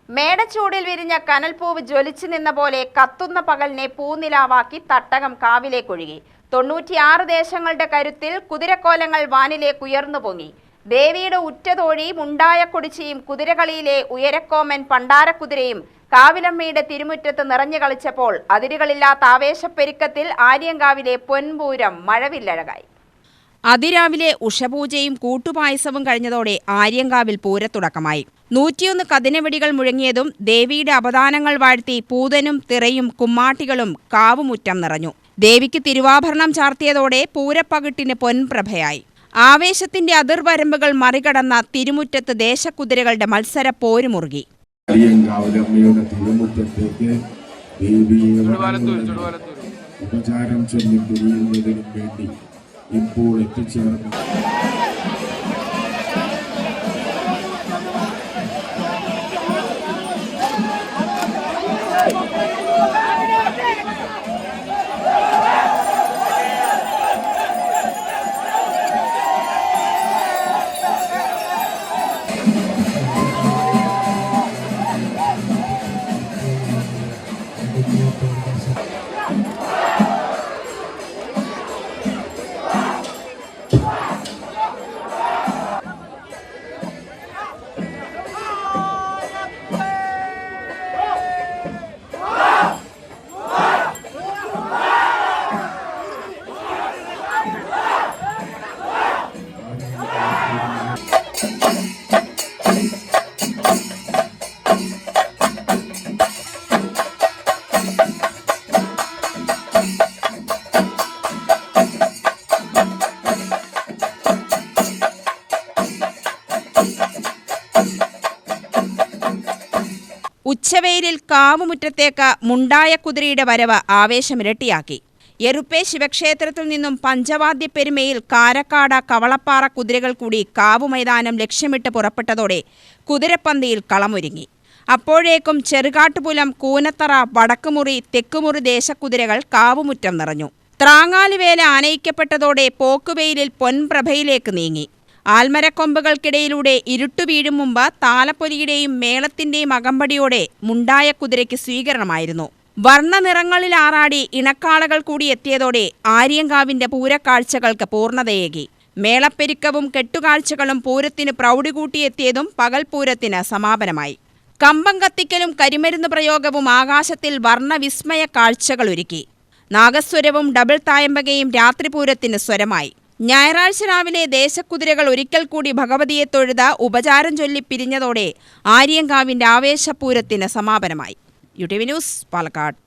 മേടച്ചൂടിൽ വിരിഞ്ഞ കനൽപ്പൂവ് ജ്വലിച്ചു നിന്ന പോലെ കത്തുന്ന പകലിനെ പൂനിലാവാക്കി തട്ടകം കാവിലേക്കൊഴുകി. 96 ദേശങ്ങളുടെ കരുത്തിൽ കുതിരക്കോലങ്ങൾ വാനിലേക്ക് ഉയർന്നു പൊങ്ങി. ദേവിയുടെ ഉറ്റതോഴി മുണ്ടായക്കൊടിച്ചിയും കുതിരകളിയിലെ ഉയരക്കോമൻ പണ്ടാരക്കുതിരയും കാവിലമ്മയുടെ തിരുമുറ്റത്ത് നിറഞ്ഞു കളിച്ചപ്പോൾ അതിരുകളില്ലാത്ത ആവേശപ്പെരുക്കത്തിൽ ആര്യങ്കാവിലെ പൊൻപൂരം മഴവില്ലഴകായി. അതിരാവിലെ ഉഷപൂജയും കൂട്ടുപായസവും കഴിഞ്ഞതോടെ ആര്യങ്കാവിൽ പൂരത്തുടക്കമായി. 101 കതിനവെടികൾ മുഴങ്ങിയതും ദേവിയുടെ അപദാനങ്ങൾ വാഴ്ത്തി പൂതനും തിറയും കുമ്മാട്ടികളും കാവുമുറ്റം നിറഞ്ഞു. ദേവിക്ക് തിരുവാഭരണം ചാർത്തിയതോടെ പൂരപ്പകിട്ടിന് പൊൻപ്രഭയായി. ആവേശത്തിന്റെ അതിർവരമ്പുകൾ മറികടന്ന തിരുമുറ്റത്ത് ദേശക്കുതിരകളുടെ മത്സര പോരുമുറുകി. ഉപചാരം ചൊല്ലി പിരിയുന്നതിനും വേണ്ടി ഇപ്പോൾ എത്തിച്ചേർന്നു. ഉച്ചവെയിലിൽ കാവുമുറ്റത്തേക്ക് മുണ്ടായക്കുതിരയുടെ വരവ് ആവേശമിരട്ടിയാക്കി. എറുപ്പെ ശിവക്ഷേത്രത്തിൽ നിന്നും പഞ്ചവാദ്യപ്പെരുമയിൽ കാരക്കാട് കവളപ്പാറ കുതിരകൾ കൂടി കാവുമൈതാനം ലക്ഷ്യമിട്ട് പുറപ്പെട്ടതോടെ കുതിരപ്പന്തിയിൽ കളമൊരുങ്ങി. അപ്പോഴേക്കും ചെറുകാട്ടുപുലം, കൂനത്തറ, വടക്കുമുറി, തെക്കുമുറി ദേശക്കുതിരകൾ കാവുമുറ്റം നിറഞ്ഞു. ത്രാങ്ങാലുവേല ആനയിക്കപ്പെട്ടതോടെ പോക്കുവെയിലിൽ പൊൻപ്രഭയിലേക്ക് നീങ്ങി. ആൽമരക്കൊമ്പുകൾക്കിടയിലൂടെ ഇരുട്ടുവീഴും മുമ്പ് താലപ്പൊലിയുടെയും മേളത്തിന്റെയും അകമ്പടിയോടെ മുണ്ടായക്കുതിരയ്ക്ക് സ്വീകരണമായിരുന്നു. വർണ്ണനിറങ്ങളിൽ ആറാടി ഇണക്കാളകൾ കൂടി എത്തിയതോടെ ആര്യങ്കാവിന്റെ പൂരക്കാഴ്ചകൾക്ക് പൂർണ്ണതയേകി. മേളപ്പെരുക്കവും കെട്ടുകാഴ്ചകളും പൂരത്തിന് പ്രൗഢി കൂട്ടിയെത്തിയതും പകൽപൂരത്തിന് സമാപനമായി. കമ്പം കത്തിക്കലും കരിമരുന്ന് പ്രയോഗവും ആകാശത്തിൽ വർണ്ണവിസ്മയ കാഴ്ചകളൊരുക്കി. നാഗസ്വരവും ഡബിൾ തായമ്പകയും രാത്രിപൂരത്തിന് സ്വരമായി. ഞായറാഴ്ച രാവിലെ ദേശക്കുതിരകൾ ഒരിക്കൽ കൂടി ഭഗവതിയെ തൊഴുത് ഉപചാരം ചൊല്ലി പിരിഞ്ഞതോടെ ആര്യങ്കാവിന്റെ ആവേശപൂരത്തിന് സമാപനമായി. UTV news, Palakkad.